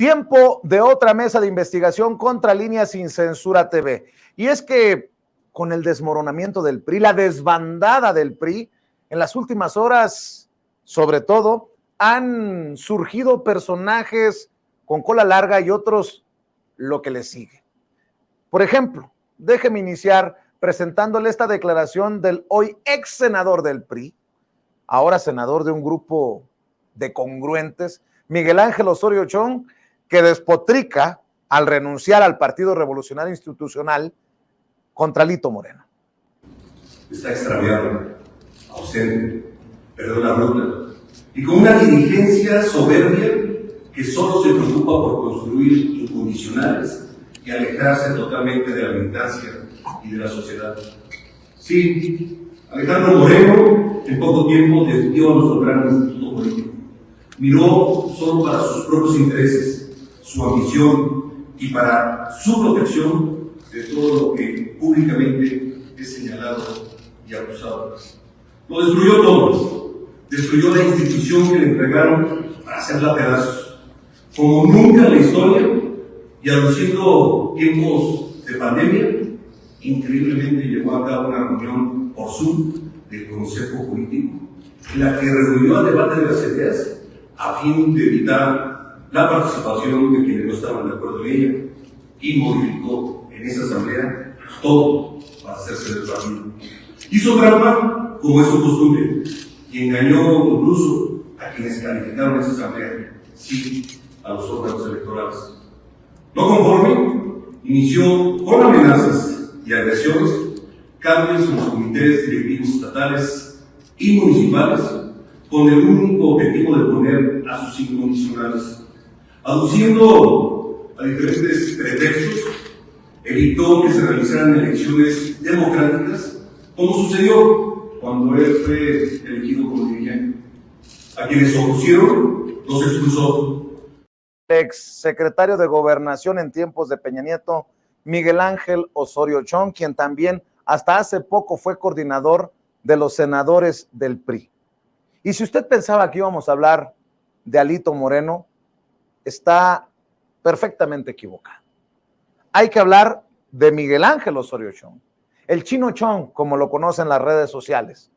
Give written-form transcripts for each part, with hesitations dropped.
Tiempo de otra mesa de investigación contra Línea Sin Censura TV. Y es que con el desmoronamiento del PRI, la desbandada del PRI, en las últimas horas, sobre todo, han surgido personajes con cola larga y otros lo que les sigue. Por ejemplo, déjeme iniciar presentándole esta declaración del hoy ex senador del PRI, ahora senador de un grupo de congruentes, Miguel Ángel Osorio Chong, que despotrica al renunciar al Partido Revolucionario Institucional contra Alito Moreno. Está extraviado, ausente, perdió la ruta y con una dirigencia soberbia que solo se preocupa por construir incondicionales y alejarse totalmente de la militancia y de la sociedad. Sí, Alejandro Moreno en poco tiempo desvió a nuestro gran instituto político. Miró solo para sus propios intereses, su ambición y para su protección de todo lo que públicamente es señalado y acusado. Lo destruyó todo, destruyó la institución que le entregaron para hacerla pedazos, como nunca en la historia, y aduciendo tiempos de pandemia, increíblemente llevó a cabo una reunión por Zoom del Consejo Político, en la que reunió al debate de las ideas a fin de evitar la participación de quienes no estaban de acuerdo en ella, y modificó en esa asamblea todo para hacerse del partido. Hizo trampa, como es su costumbre, y engañó incluso a quienes calificaron esa asamblea, sí, a los órganos electorales. No conforme, inició con amenazas y agresiones cambios en los comités directivos estatales y municipales con el único objetivo de poner a sus incondicionales. Aduciendo a diferentes pretextos, evitó que se realizaran elecciones democráticas, como sucedió cuando él fue elegido como dirigente. A quienes se opusieron, los expulsó. El ex secretario de Gobernación en tiempos de Peña Nieto, Miguel Ángel Osorio Chong, quien también hasta hace poco fue coordinador de los senadores del PRI. Y si usted pensaba que íbamos a hablar de Alito Moreno, está perfectamente equivocado. Hay que hablar de Miguel Ángel Osorio Chong, el Chino Chong, como lo conocen las redes sociales,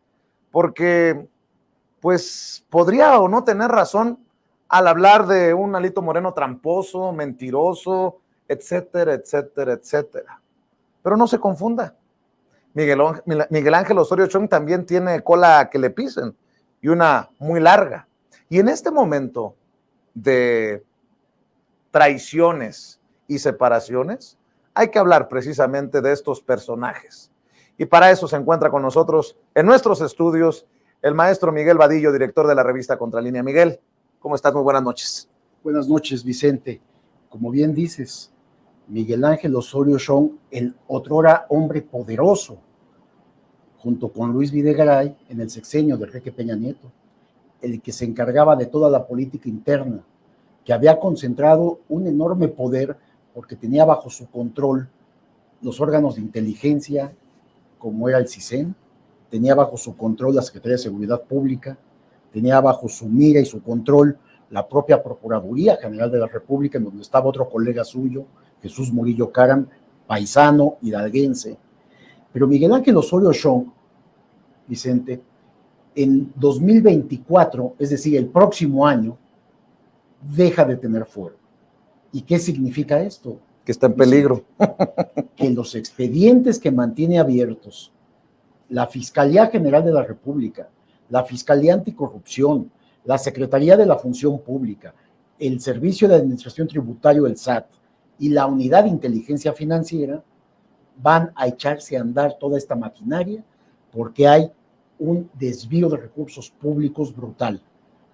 porque pues podría o no tener razón al hablar de un Alito Moreno tramposo, mentiroso, etcétera, etcétera, etcétera. Pero no se confunda. Miguel Ángel Osorio Chong también tiene cola que le pisen y una muy larga. Y en este momento de traiciones y separaciones, hay que hablar precisamente de estos personajes. Y para eso se encuentra con nosotros en nuestros estudios el maestro Miguel Vadillo, director de la revista Contralínea. Miguel, ¿cómo estás? Muy buenas noches. Buenas noches, Vicente. Como bien dices, Miguel Ángel Osorio Chong, el otrora hombre poderoso, junto con Luis Videgaray en el sexenio de Enrique Peña Nieto, el que se encargaba de toda la política interna, que había concentrado un enorme poder porque tenía bajo su control los órganos de inteligencia, como era el CISEN, tenía bajo su control la Secretaría de Seguridad Pública, tenía bajo su mira y su control la propia Procuraduría General de la República, en donde estaba otro colega suyo, Jesús Murillo Caram, paisano, hidalguense. Pero Miguel Ángel Osorio Chong, Vicente, en 2024, es decir, el próximo año, deja de tener fuero. ¿Y qué significa esto? Que está en peligro. Que los expedientes que mantiene abiertos la Fiscalía General de la República, la Fiscalía Anticorrupción, la Secretaría de la Función Pública, el Servicio de Administración Tributario, el SAT, y la Unidad de Inteligencia Financiera, van a echarse a andar toda esta maquinaria porque hay un desvío de recursos públicos brutal,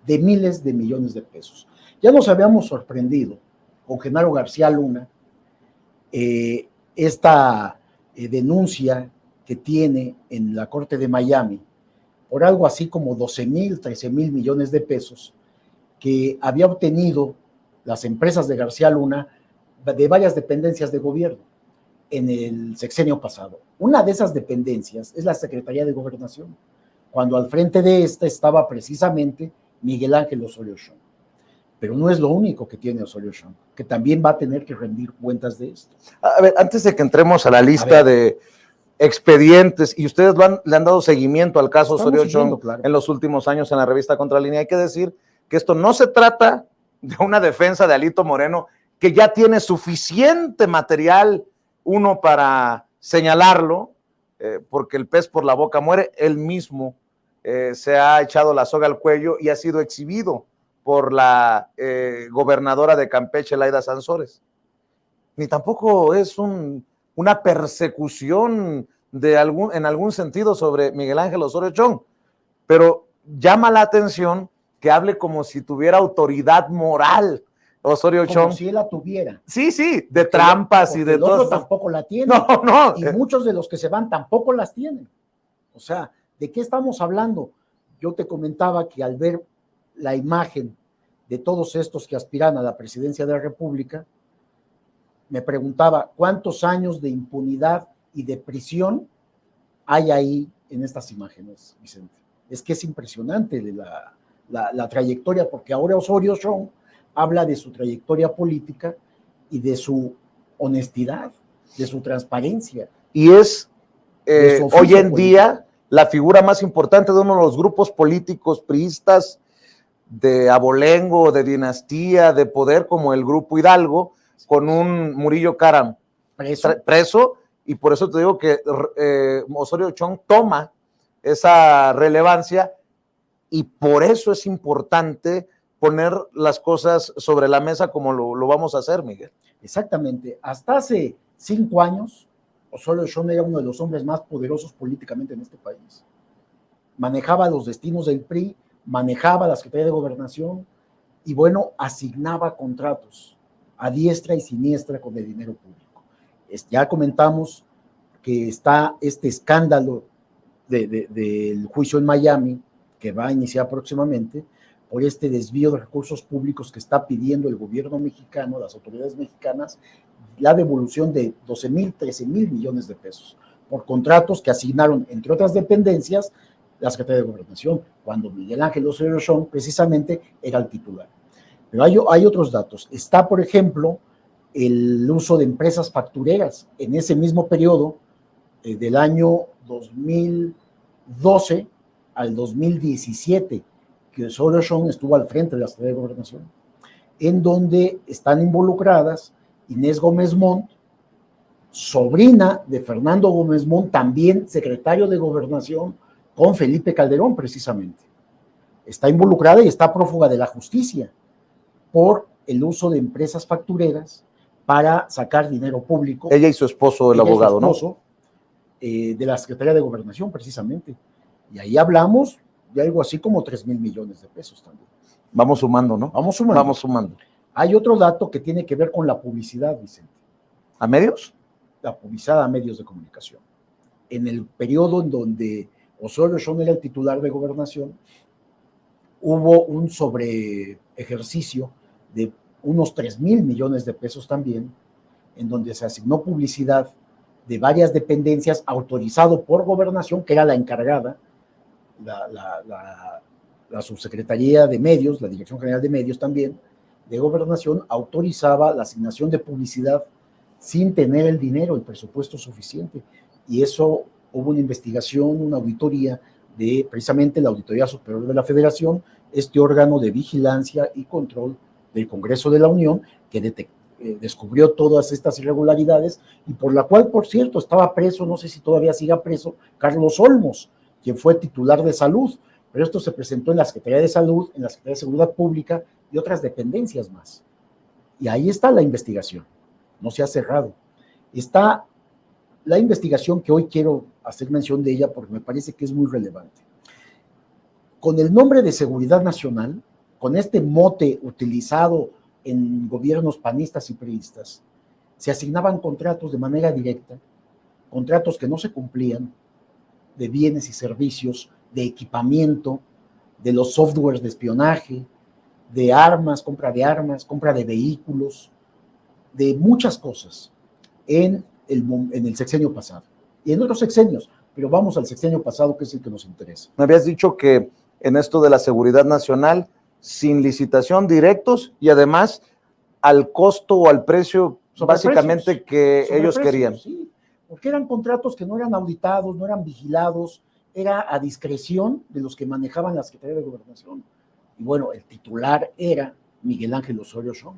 de miles de millones de pesos. Ya nos habíamos sorprendido con Genaro García Luna, esta denuncia que tiene en la Corte de Miami por algo así como 12,000, 13,000 millones de pesos que había obtenido las empresas de García Luna de varias dependencias de gobierno en el sexenio pasado. Una de esas dependencias es la Secretaría de Gobernación, cuando al frente de esta estaba precisamente Miguel Ángel Osorio Chong. Pero no es lo único que tiene Osorio Chong, que también va a tener que rendir cuentas de esto. A ver, antes de que entremos a la lista de expedientes, y ustedes le han dado seguimiento al caso Osorio Chong claro, en los últimos años en la revista Contralínea, hay que decir que esto no se trata de una defensa de Alito Moreno, que ya tiene suficiente material, uno, para señalarlo, porque el pez por la boca muere. Él mismo se ha echado la soga al cuello y ha sido exhibido por la gobernadora de Campeche, Laida Sansores. Ni tampoco es una persecución en algún sentido sobre Miguel Ángel Osorio Chong, pero llama la atención que hable como si tuviera autoridad moral Osorio Chong. Como si él la tuviera. Sí, de trampas y de todo. El otro tampoco la tiene. No. Y muchos de los que se van tampoco las tienen. O sea, ¿de qué estamos hablando? Yo te comentaba que al ver la imagen de todos estos que aspiran a la presidencia de la República, me preguntaba cuántos años de impunidad y de prisión hay ahí en estas imágenes, Vicente. Es que es impresionante la trayectoria, porque ahora Osorio Chong habla de su trayectoria política y de su honestidad, de su transparencia. Y es hoy en día la figura más importante de uno de los grupos políticos priistas de abolengo, de dinastía, de poder, como el Grupo Hidalgo, con un Murillo Karam preso, y por eso te digo que Osorio Chong toma esa relevancia, y por eso es importante poner las cosas sobre la mesa como lo vamos a hacer, Miguel. Exactamente. Hasta hace 5 años, Osorio Chong era uno de los hombres más poderosos políticamente en este país. Manejaba los destinos del PRI, manejaba la Secretaría de Gobernación y, bueno, asignaba contratos a diestra y siniestra con el dinero público. Ya comentamos que está este escándalo del juicio en Miami, que va a iniciar próximamente, por este desvío de recursos públicos que está pidiendo el gobierno mexicano, las autoridades mexicanas, la devolución de 12,000, 13,000 millones de pesos por contratos que asignaron, entre otras dependencias, la Secretaría de Gobernación, cuando Miguel Ángel Osorio Chong precisamente era el titular. Pero hay otros datos. Está, por ejemplo, el uso de empresas factureras en ese mismo periodo, del año 2012 al 2017, que Osorio Chong estuvo al frente de la Secretaría de Gobernación, en donde están involucradas Inés Gómez Montt, sobrina de Fernando Gómez Montt, también secretario de Gobernación, con Felipe Calderón, precisamente. Está involucrada y está prófuga de la justicia por el uso de empresas factureras para sacar dinero público. Ella y su esposo, el abogado, ¿no? De la Secretaría de Gobernación, precisamente. Y ahí hablamos de algo así como 3,000 millones de pesos también. Vamos sumando, ¿no? Vamos sumando. Hay otro dato que tiene que ver con la publicidad, Vicente. ¿A medios? La publicidad a medios de comunicación. En el periodo en donde Osorio Chong era el titular de Gobernación, hubo un sobreejercicio de unos 3,000 millones de pesos también, en donde se asignó publicidad de varias dependencias autorizado por Gobernación, que era la encargada, la Subsecretaría de Medios, la Dirección General de Medios también, de Gobernación, autorizaba la asignación de publicidad sin tener el dinero, el presupuesto suficiente. Y eso hubo una investigación, una auditoría de precisamente la Auditoría Superior de la Federación, este órgano de vigilancia y control del Congreso de la Unión, que descubrió todas estas irregularidades y por la cual, por cierto, estaba preso, no sé si todavía siga preso, Carlos Olmos, quien fue titular de Salud, pero esto se presentó en la Secretaría de Salud, en la Secretaría de Seguridad Pública y otras dependencias más. Y ahí está la investigación, no se ha cerrado. Está la investigación que hoy quiero hacer mención de ella porque me parece que es muy relevante. Con el nombre de Seguridad Nacional, con este mote utilizado en gobiernos panistas y priistas, se asignaban contratos de manera directa, contratos que no se cumplían, de bienes y servicios, de equipamiento, de los softwares de espionaje, de armas, compra de vehículos, de muchas cosas en el sexenio pasado y en otros sexenios, pero vamos al sexenio pasado, que es el que nos interesa. Me habías dicho que en esto de la seguridad nacional sin licitación, directos, y además al costo o al precio básicamente que ellos querían. Sí, porque eran contratos que no eran auditados, no eran vigilados, era a discreción de los que manejaban la Secretaría de Gobernación. Y bueno, el titular era Miguel Ángel Osorio Chong.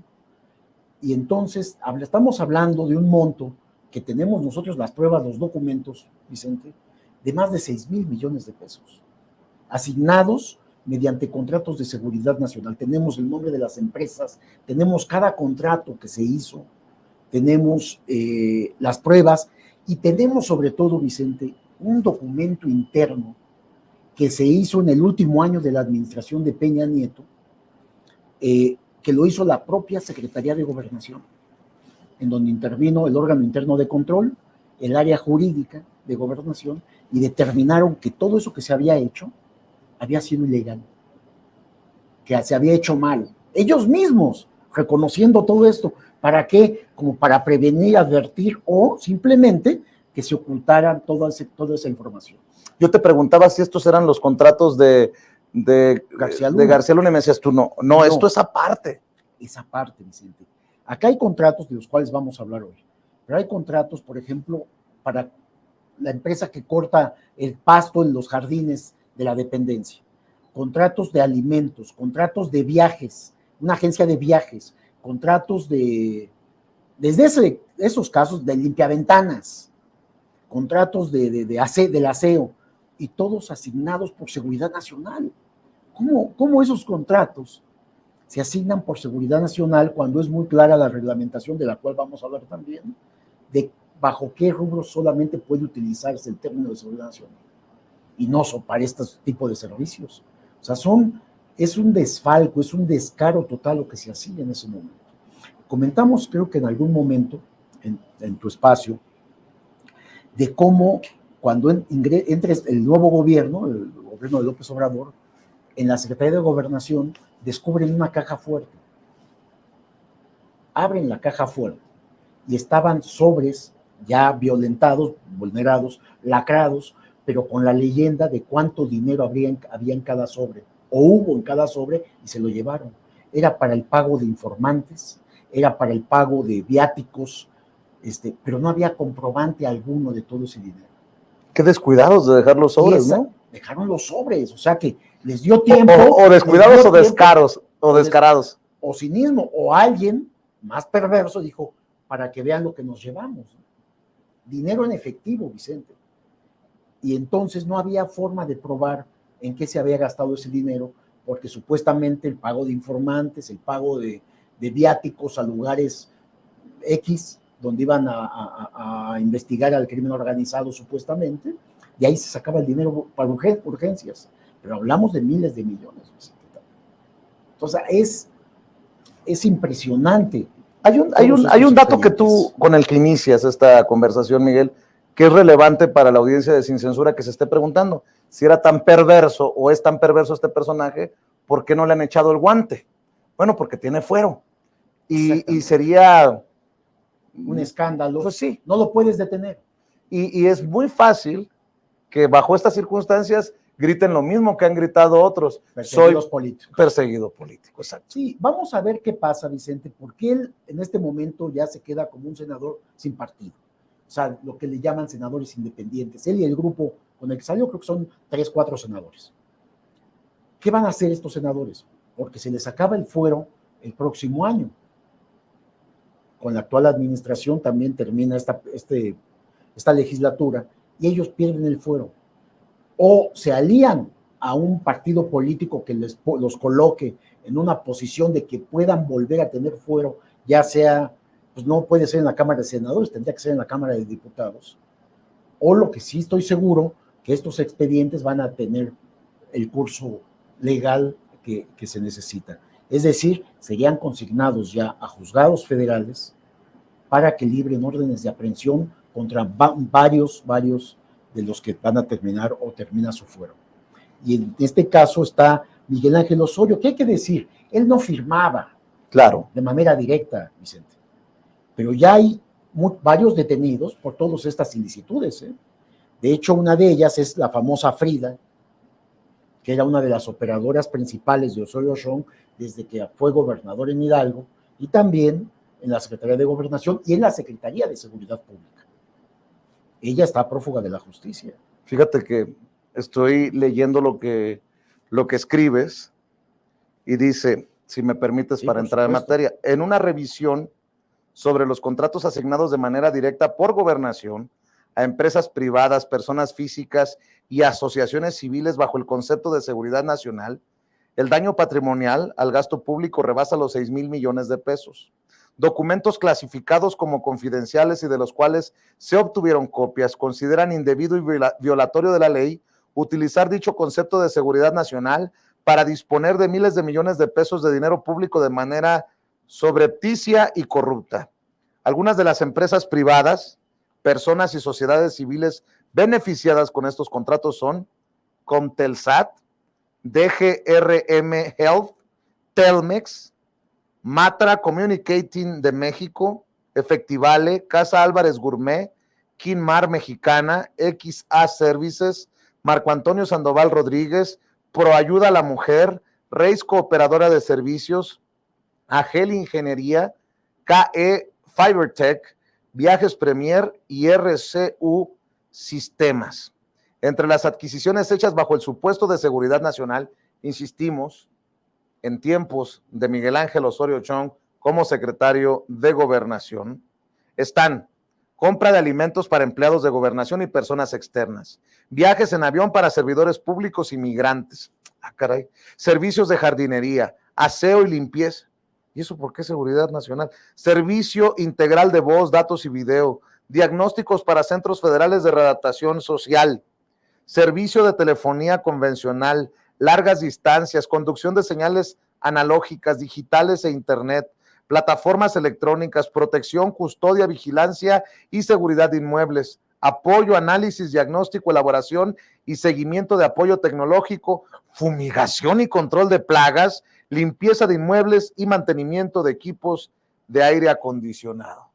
Y entonces estamos hablando de un monto que tenemos nosotros las pruebas, los documentos, Vicente, de más de 6,000 millones de pesos, asignados mediante contratos de seguridad nacional. Tenemos el nombre de las empresas, tenemos cada contrato que se hizo, tenemos las pruebas y tenemos sobre todo, Vicente, un documento interno que se hizo en el último año de la administración de Peña Nieto, que lo hizo la propia Secretaría de Gobernación, en donde intervino el órgano interno de control, el área jurídica de gobernación, y determinaron que todo eso que se había hecho había sido ilegal, que se había hecho mal. Ellos mismos reconociendo todo esto. ¿Para qué? Como para prevenir, advertir o simplemente que se ocultaran toda esa información. Yo te preguntaba si estos eran los contratos de García Luna y me decías tú, no, esto es aparte. Es aparte, Vicente. Acá hay contratos de los cuales vamos a hablar hoy, pero hay contratos, por ejemplo, para la empresa que corta el pasto en los jardines de la dependencia, contratos de alimentos, contratos de viajes, una agencia de viajes, contratos desde esos casos de limpiaventanas, contratos del aseo, y todos asignados por seguridad nacional. ¿Cómo esos contratos se asignan por seguridad nacional cuando es muy clara la reglamentación, de la cual vamos a hablar también, de bajo qué rubro solamente puede utilizarse el término de seguridad nacional y no son para este tipo de servicios? O sea, es un desfalco, es un descaro total lo que se hacía en ese momento. Comentamos, creo que en algún momento, en tu espacio, de cómo cuando entre el nuevo gobierno, el gobierno de López Obrador, en la Secretaría de Gobernación, descubren una caja fuerte. Abren la caja fuerte y estaban sobres ya violentados, vulnerados, lacrados, pero con la leyenda de cuánto dinero había en cada sobre, o hubo en cada sobre, y se lo llevaron. Era para el pago de informantes, era para el pago de viáticos, pero no había comprobante alguno de todo ese dinero. Qué descuidados de dejar los sobres, ¿no? Dejaron los sobres, o sea que les dio tiempo. O descuidados o descaros, o descarados. O cinismo, o alguien más perverso dijo, para que vean lo que nos llevamos. Dinero en efectivo, Vicente. Y entonces no había forma de probar en qué se había gastado ese dinero, porque supuestamente el pago de informantes, el pago de viáticos a lugares X, donde iban a investigar al crimen organizado supuestamente, y ahí se sacaba el dinero para urgencias, pero hablamos de miles de millones. Entonces es impresionante. Hay un dato que tú, con el que inicias esta conversación, Miguel, que es relevante para la audiencia de Sin Censura, que se esté preguntando si era tan perverso o es tan perverso este personaje, ¿por qué no le han echado el guante? Bueno, porque tiene fuero. Y sería un escándalo. Pues sí. No lo puedes detener. Y es muy fácil que bajo estas circunstancias griten lo mismo que han gritado otros. Perseguidos políticos. Perseguido político, exacto. Sí, vamos a ver qué pasa, Vicente, porque él en este momento ya se queda como un senador sin partido. O sea, lo que le llaman senadores independientes. Él y el grupo con el que salió, creo que son 3, 4 senadores. ¿Qué van a hacer estos senadores? Porque se les acaba el fuero el próximo año. Con la actual administración también termina esta legislatura y ellos pierden el fuero. O se alían a un partido político que los coloque en una posición de que puedan volver a tener fuero, ya sea, pues no puede ser en la Cámara de Senadores, tendría que ser en la Cámara de Diputados. O lo que sí estoy seguro, que estos expedientes van a tener el curso legal que se necesita. Es decir, serían consignados ya a juzgados federales para que libren órdenes de aprehensión contra varios de los que van a terminar o termina su fuero. Y en este caso está Miguel Ángel Osorio, que hay que decir, él no firmaba, claro, de manera directa, Vicente, pero ya hay varios detenidos por todas estas ilicitudes. De hecho, una de ellas es la famosa Frida, que era una de las operadoras principales de Osorio Chong desde que fue gobernador en Hidalgo, y también en la Secretaría de Gobernación y en la Secretaría de Seguridad Pública. Ella está prófuga de la justicia. Fíjate que estoy leyendo lo que escribes y dice, si me permites, Sí, para por entrar en supuesto. materia, en una revisión sobre los contratos asignados de manera directa por gobernación a empresas privadas, personas físicas y asociaciones civiles bajo el concepto de seguridad nacional, el daño patrimonial al gasto público rebasa los 6,000 millones de pesos. Documentos clasificados como confidenciales y de los cuales se obtuvieron copias consideran indebido y violatorio de la ley utilizar dicho concepto de seguridad nacional para disponer de miles de millones de pesos de dinero público de manera subrepticia y corrupta. Algunas de las empresas privadas, personas y sociedades civiles beneficiadas con estos contratos son Comtelsat, DGRM Health, Telmex, Matra Communicating de México, Efectivale, Casa Álvarez Gourmet, Kinmar Mexicana, XA Services, Marco Antonio Sandoval Rodríguez, Proayuda a la Mujer, Reis Cooperadora de Servicios, Agel Ingeniería, KE Fibertech, Viajes Premier y RCU Sistemas. Entre las adquisiciones hechas bajo el supuesto de seguridad nacional, insistimos, en tiempos de Miguel Ángel Osorio Chong como secretario de Gobernación, están compra de alimentos para empleados de Gobernación y personas externas, viajes en avión para servidores públicos y migrantes, servicios de jardinería, aseo y limpieza. ¿Y eso por qué seguridad nacional? Servicio integral de voz, datos y video, diagnósticos para centros federales de redactación social, servicio de telefonía convencional, largas distancias, conducción de señales analógicas, digitales e internet, plataformas electrónicas, protección, custodia, vigilancia y seguridad de inmuebles, apoyo, análisis, diagnóstico, elaboración y seguimiento de apoyo tecnológico, fumigación y control de plagas, limpieza de inmuebles y mantenimiento de equipos de aire acondicionado.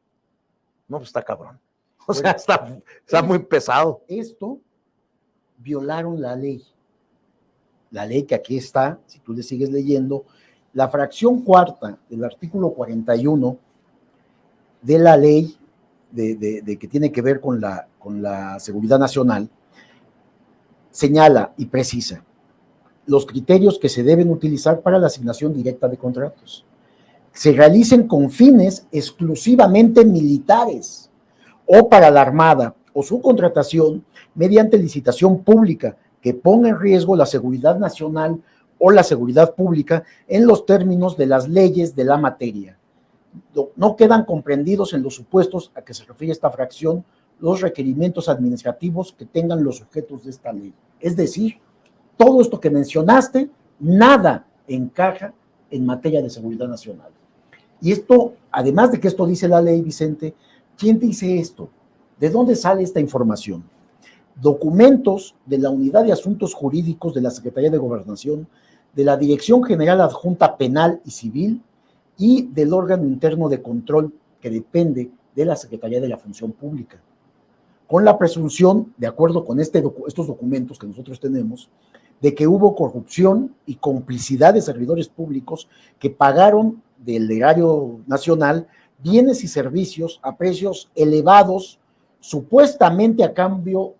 No, pues está cabrón. O sea, está muy pesado. Esto violaron la ley que aquí está, si tú le sigues leyendo, la fracción cuarta del artículo 41 de la ley de que tiene que ver con la seguridad nacional, señala y precisa los criterios que se deben utilizar para la asignación directa de contratos. Se realicen con fines exclusivamente militares o para la Armada o su contratación mediante licitación pública que ponga en riesgo la seguridad nacional o la seguridad pública en los términos de las leyes de la materia. No quedan comprendidos en los supuestos a que se refiere esta fracción los requerimientos administrativos que tengan los sujetos de esta ley. Es decir, todo esto que mencionaste, nada encaja en materia de seguridad nacional. Y esto, además de que esto dice la ley, Vicente, ¿quién dice esto? ¿De dónde sale esta información? Documentos de la Unidad de Asuntos Jurídicos de la Secretaría de Gobernación, de la Dirección General Adjunta Penal y Civil y del órgano interno de control que depende de la Secretaría de la Función Pública. Con la presunción, de acuerdo con estos documentos que nosotros tenemos, de que hubo corrupción y complicidad de servidores públicos que pagaron del erario nacional bienes y servicios a precios elevados, supuestamente a cambio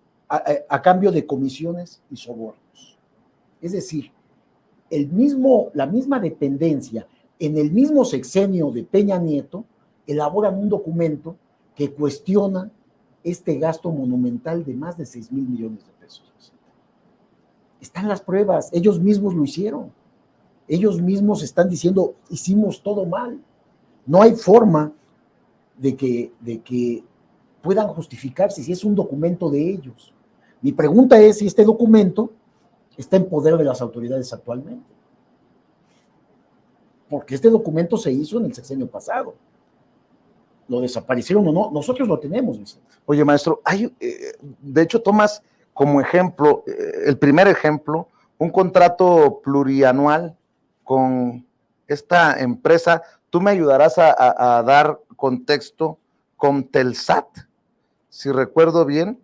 de comisiones y sobornos. Es decir, la misma dependencia en el mismo sexenio de Peña Nieto elaboran un documento que cuestiona este gasto monumental de más de 6,000 millones de pesos. Están las pruebas, ellos mismos lo hicieron. Ellos mismos están diciendo, hicimos todo mal. No hay forma de que puedan justificarse si es un documento de ellos. Mi pregunta es si este documento está en poder de las autoridades actualmente. Porque este documento se hizo en el sexenio pasado. ¿Lo desaparecieron o no? Nosotros lo tenemos, Vicente. Oye, maestro, de hecho tomas como ejemplo, el primer ejemplo, un contrato plurianual con esta empresa. Tú me ayudarás a dar contexto con Telsat, si recuerdo bien.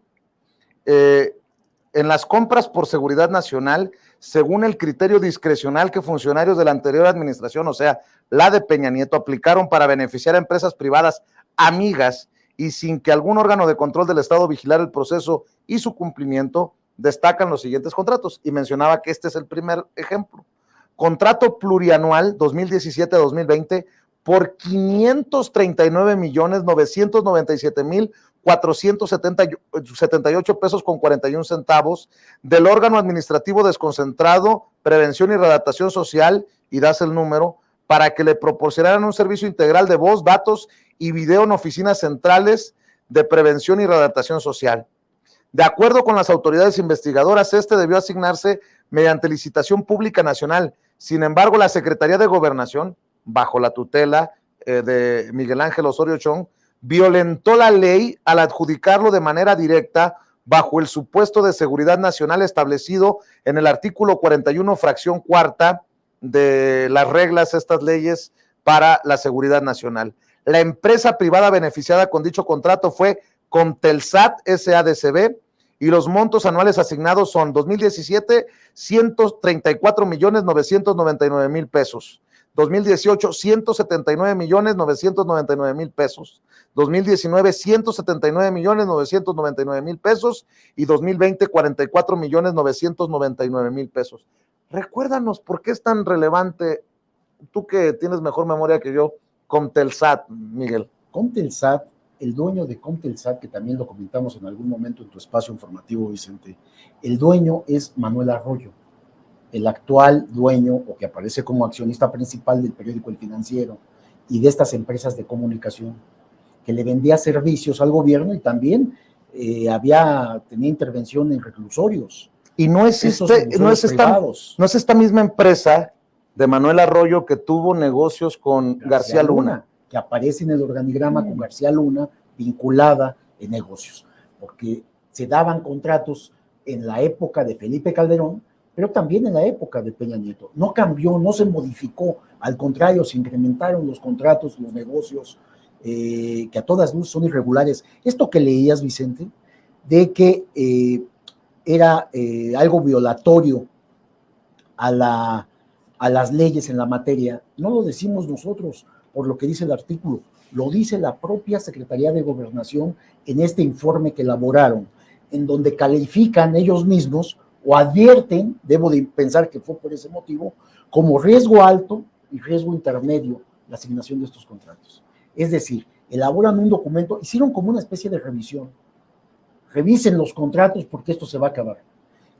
En las compras por seguridad nacional según el criterio discrecional que funcionarios de la anterior administración, o sea, la de Peña Nieto, aplicaron para beneficiar a empresas privadas amigas y sin que algún órgano de control del Estado vigilara el proceso y su cumplimiento, destacan los siguientes contratos. Y mencionaba que este es el primer ejemplo. Contrato plurianual 2017-2020 por 539,997,478 pesos con 41 centavos del órgano administrativo desconcentrado, prevención y redactación social, y das el número, para que le proporcionaran un servicio integral de voz, datos y video en oficinas centrales de prevención y redactación social. De acuerdo con las autoridades investigadoras, este debió asignarse mediante licitación pública nacional. Sin embargo, la Secretaría de Gobernación, bajo la tutela de Miguel Ángel Osorio Chong, violentó la ley al adjudicarlo de manera directa bajo el supuesto de seguridad nacional establecido en el artículo 41, fracción cuarta de las reglas, estas leyes para la seguridad nacional. La empresa privada beneficiada con dicho contrato fue Comtelsat SADCB, y los montos anuales asignados son 2017, 134,999,000 pesos. 2018, 179,999,000 pesos. 2019, 179,999,000 pesos. Y 2020, 44,999,000 pesos. Recuérdanos por qué es tan relevante, tú que tienes mejor memoria que yo, Comtelsat, Miguel. Comtelsat, el dueño de Comtelsat, que también lo comentamos en algún momento en tu espacio informativo, Vicente, el dueño es Manuel Arroyo, el actual dueño, o que aparece como accionista principal del periódico El Financiero y de estas empresas de comunicación, que le vendía servicios al gobierno y también tenía intervención en reclusorios. Y no es esta misma empresa de Manuel Arroyo que tuvo negocios con García Luna, que aparece en el organigrama con García Luna vinculada en negocios, porque se daban contratos en la época de Felipe Calderón, pero también en la época de Peña Nieto. No cambió, no se modificó, al contrario, se incrementaron los contratos, los negocios, que a todas luces son irregulares. Esto que leías, Vicente, de que era algo violatorio a las leyes en la materia, no lo decimos nosotros por lo que dice el artículo, lo dice la propia Secretaría de Gobernación en este informe que elaboraron, en donde califican ellos mismos o advierten, debo de pensar que fue por ese motivo, como riesgo alto y riesgo intermedio la asignación de estos contratos. Es decir, elaboran un documento, hicieron como una especie de revisión. Revisen los contratos porque esto se va a acabar.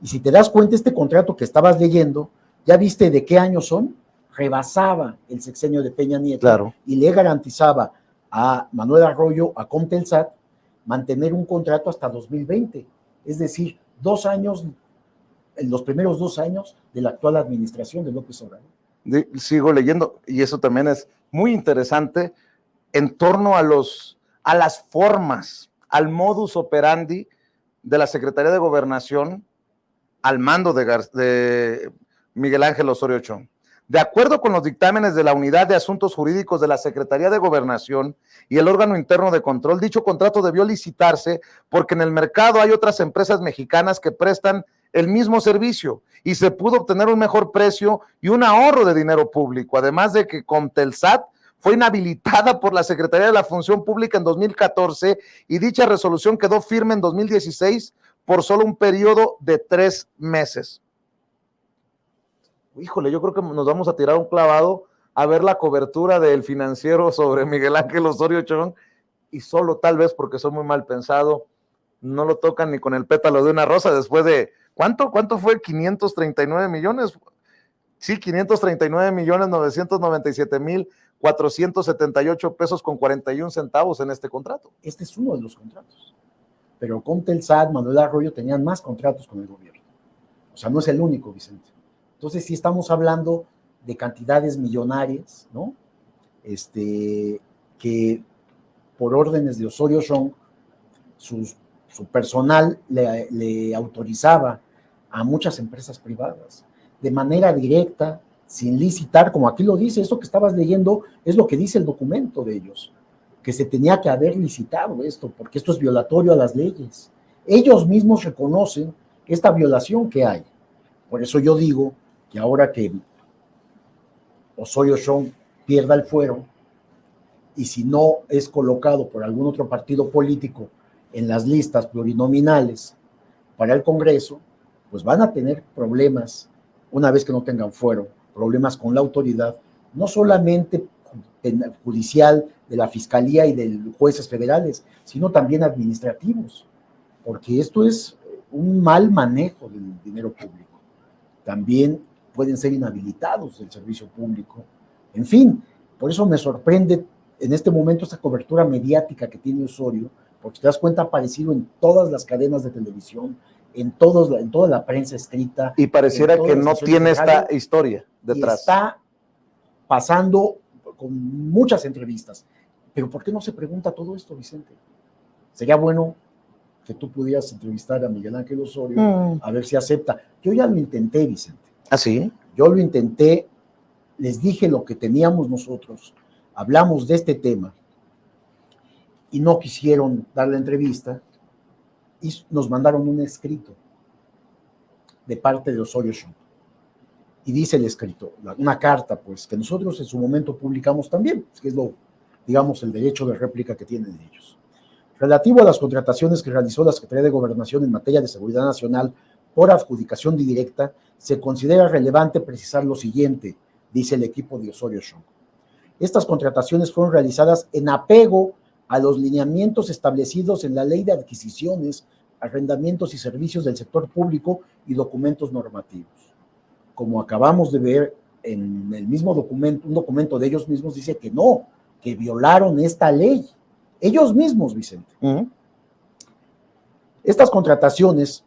Y si te das cuenta, este contrato que estabas leyendo, ¿ya viste de qué año son? Rebasaba el sexenio de Peña Nieto, claro, y le garantizaba a Manuel Arroyo, a Comtelsat, mantener un contrato hasta 2020. Es decir, 2 años, en los primeros 2 años de la actual administración de López Obrador. Sigo leyendo, y eso también es muy interesante, en torno a las formas, al modus operandi de la Secretaría de Gobernación al mando de Miguel Ángel Osorio Chong. De acuerdo con los dictámenes de la Unidad de Asuntos Jurídicos de la Secretaría de Gobernación y el órgano interno de control, dicho contrato debió licitarse porque en el mercado hay otras empresas mexicanas que prestan el mismo servicio y se pudo obtener un mejor precio y un ahorro de dinero público, además de que Comtelsat fue inhabilitada por la Secretaría de la Función Pública en 2014 y dicha resolución quedó firme en 2016 por solo un periodo de 3 meses. Híjole, yo creo que nos vamos a tirar un clavado a ver la cobertura del Financiero sobre Miguel Ángel Osorio Chong, y solo tal vez porque soy muy mal pensado, no lo tocan ni con el pétalo de una rosa después de, ¿cuánto fue? 539 millones. Sí, 539,997,478 pesos con 41 centavos en este contrato. Este es uno de los contratos. Pero Comtelsat, Manuel Arroyo tenían más contratos con el gobierno. O sea, no es el único, Vicente. Entonces, sí estamos hablando de cantidades millonarias, ¿no? Que por órdenes de Osorio Chong, su personal le autorizaba a muchas empresas privadas, de manera directa, sin licitar, como aquí lo dice, esto que estabas leyendo es lo que dice el documento de ellos, que se tenía que haber licitado esto, porque esto es violatorio a las leyes. Ellos mismos reconocen esta violación que hay. Por eso yo digo que ahora que Osorio Chong pierda el fuero, y si no es colocado por algún otro partido político en las listas plurinominales para el Congreso, pues van a tener problemas, una vez que no tengan fuero, problemas con la autoridad, no solamente judicial, de la Fiscalía y de jueces federales, sino también administrativos, porque esto es un mal manejo del dinero público. También pueden ser inhabilitados del servicio público. En fin, por eso me sorprende en este momento esta cobertura mediática que tiene Osorio, porque te das cuenta, ha aparecido en todas las cadenas de televisión, en toda la prensa escrita. Y pareciera que no tiene esta historia detrás. Y está pasando con muchas entrevistas. Pero ¿por qué no se pregunta todo esto, Vicente? Sería bueno que tú pudieras entrevistar a Miguel Ángel Osorio, a ver si acepta. Yo ya lo intenté, Vicente. ¿Ah, sí? Yo lo intenté, les dije lo que teníamos nosotros, hablamos de este tema y no quisieron dar la entrevista y nos mandaron un escrito de parte de Osorio Chong. Y dice el escrito, una carta, pues, que nosotros en su momento publicamos también, que es digamos, el derecho de réplica que tienen ellos. Relativo a las contrataciones que realizó la Secretaría de Gobernación en materia de seguridad nacional por adjudicación directa, se considera relevante precisar lo siguiente, dice el equipo de Osorio Chong. Estas contrataciones fueron realizadas en apego a los lineamientos establecidos en la Ley de Adquisiciones, Arrendamientos y Servicios del Sector Público y documentos normativos. Como acabamos de ver en el mismo documento, un documento de ellos mismos dice que no, que violaron esta ley. Ellos mismos, Vicente. Estas contrataciones,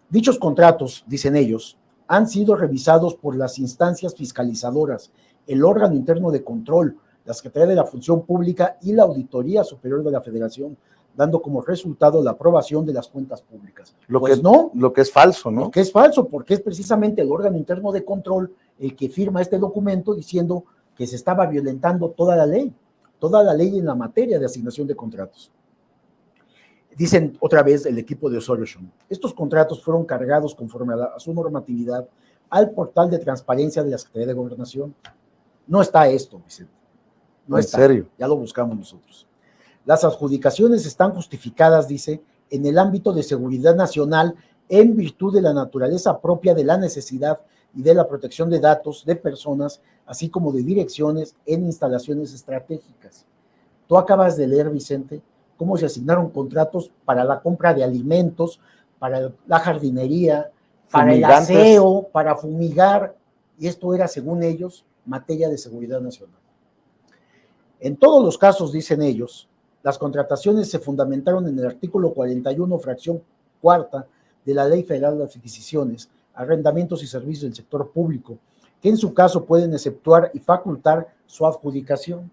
dichos contratos, dicen ellos, han sido revisados por las instancias fiscalizadoras, el órgano interno de control, la Secretaría de la Función Pública y la Auditoría Superior de la Federación, dando como resultado la aprobación de las cuentas públicas. Lo que es falso, ¿no? Lo que es falso, porque es precisamente el órgano interno de control el que firma este documento diciendo que se estaba violentando toda la ley en la materia de asignación de contratos. Dicen otra vez el equipo de Osorio Chong, estos contratos fueron cargados conforme a su normatividad al portal de transparencia de la Secretaría de Gobernación. No está esto, Vicente. No está. ¿En serio? Ya lo buscamos nosotros. Las adjudicaciones están justificadas, dice, en el ámbito de seguridad nacional en virtud de la naturaleza propia de la necesidad y de la protección de datos de personas, así como de direcciones en instalaciones estratégicas. Tú acabas de leer, Vicente, cómo se asignaron contratos para la compra de alimentos, para la jardinería, para el aseo, para fumigar, y esto era, según ellos, materia de seguridad nacional. En todos los casos, dicen ellos, las contrataciones se fundamentaron en el artículo 41, fracción cuarta de la Ley Federal de Adquisiciones, Arrendamientos y Servicios del Sector Público, que en su caso pueden exceptuar y facultar su adjudicación.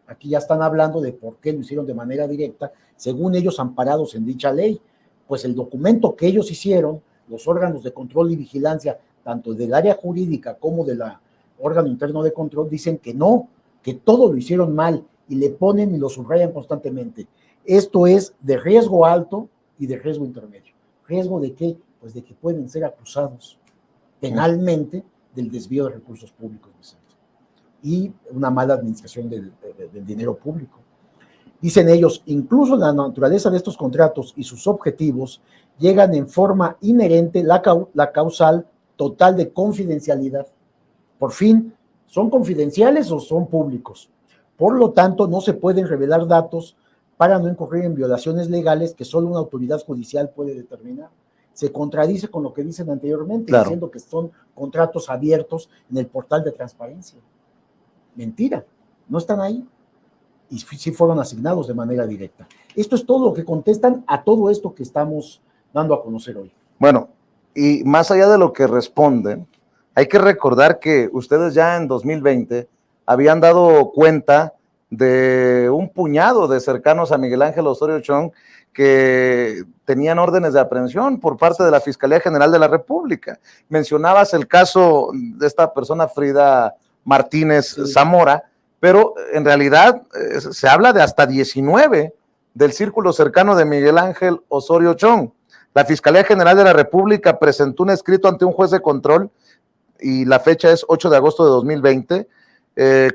Aquí ya están hablando de por qué lo hicieron de manera directa, según ellos amparados en dicha ley, pues el documento que ellos hicieron, los órganos de control y vigilancia, tanto del área jurídica como del órgano interno de control, dicen que no, que todo lo hicieron mal, y le ponen y lo subrayan constantemente. Esto es de riesgo alto y de riesgo intermedio. ¿Riesgo de qué? Pues de que pueden ser acusados penalmente del desvío de recursos públicos, Vicente, y una mala administración del dinero público. Dicen ellos, incluso la naturaleza de estos contratos y sus objetivos llegan en forma inherente la causal total de confidencialidad. Por fin, ¿son confidenciales o son públicos? Por lo tanto, no se pueden revelar datos para no incurrir en violaciones legales que solo una autoridad judicial puede determinar. Se contradice con lo que dicen anteriormente, claro, diciendo que son contratos abiertos en el portal de transparencia. Mentira, no están ahí y sí fueron asignados de manera directa. Esto es todo lo que contestan a todo esto que estamos dando a conocer hoy. Bueno, y más allá de lo que responden, hay que recordar que ustedes ya en 2020 habían dado cuenta de un puñado de cercanos a Miguel Ángel Osorio Chong que tenían órdenes de aprehensión por parte de la Fiscalía General de la República. Mencionabas el caso de esta persona, Frida Martínez Zamora, pero en realidad se habla de hasta 19 del círculo cercano de Miguel Ángel Osorio Chong. La Fiscalía General de la República presentó un escrito ante un juez de control y la fecha es 8 de agosto de 2020,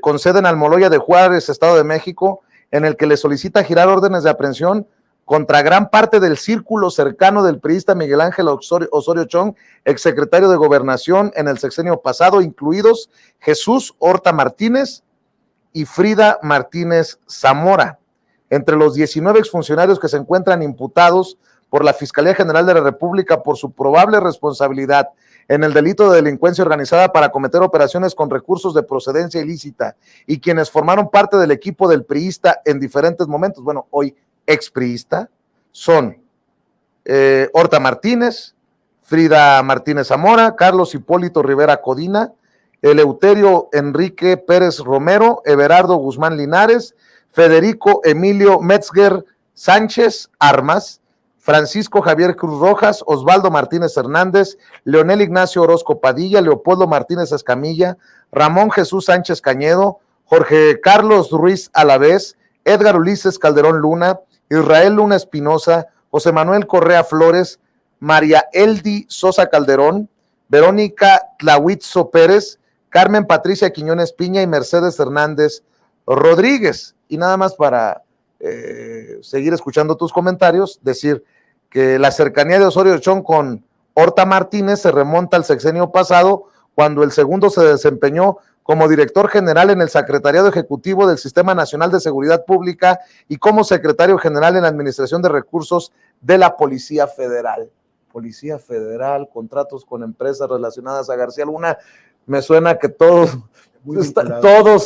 con sede en Almoloya de Juárez, Estado de México, en el que le solicita girar órdenes de aprehensión contra gran parte del círculo cercano del priista Miguel Ángel Osorio Chong, exsecretario de Gobernación en el sexenio pasado, incluidos Jesús Horta Martínez y Frida Martínez Zamora. Entre los 19 exfuncionarios que se encuentran imputados por la Fiscalía General de la República por su probable responsabilidad en el delito de delincuencia organizada para cometer operaciones con recursos de procedencia ilícita y quienes formaron parte del equipo del priista en diferentes momentos, bueno, hoy expriista, son Horta Martínez, Frida Martínez Zamora, Carlos Hipólito Rivera Codina, Eleuterio Enrique Pérez Romero, Everardo Guzmán Linares, Federico Emilio Metzger Sánchez Armas, Francisco Javier Cruz Rojas, Osvaldo Martínez Hernández, Leonel Ignacio Orozco Padilla, Leopoldo Martínez Escamilla, Ramón Jesús Sánchez Cañedo, Jorge Carlos Ruiz Alavés, Edgar Ulises Calderón Luna, Israel Luna Espinosa, José Manuel Correa Flores, María Eldi Sosa Calderón, Verónica Tlahuitzo Pérez, Carmen Patricia Quiñones Piña y Mercedes Hernández Rodríguez. Y nada más para seguir escuchando tus comentarios, decir que la cercanía de Osorio Chong con Horta Martínez se remonta al sexenio pasado, cuando el segundo se desempeñó como director general en el Secretariado Ejecutivo del Sistema Nacional de Seguridad Pública y como secretario general en la Administración de Recursos de la Policía Federal. Policía Federal, contratos con empresas relacionadas a García Luna, me suena que todos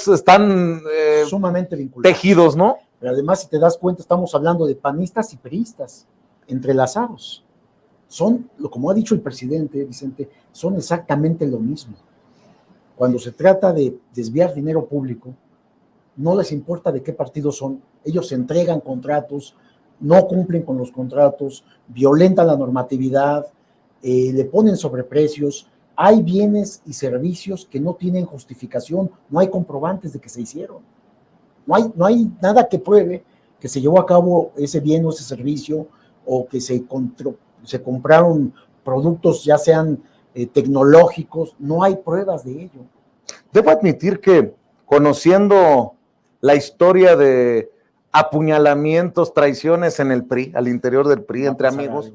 están sumamente vinculados, tejidos, ¿no? Pero además, si te das cuenta, estamos hablando de panistas y priistas entrelazados. Son, como ha dicho el presidente Vicente, son exactamente lo mismo. Cuando se trata de desviar dinero público, no les importa de qué partido son. Ellos entregan contratos, no cumplen con los contratos, violentan la normatividad, le ponen sobreprecios. Hay bienes y servicios que no tienen justificación, no hay comprobantes de que se hicieron. No hay nada que pruebe que se llevó a cabo ese bien o ese servicio, o que se compraron productos, ya sean tecnológicos. No hay pruebas de ello. Debo admitir que, conociendo la historia de apuñalamientos, traiciones en el PRI, al interior del PRI, entre amigos,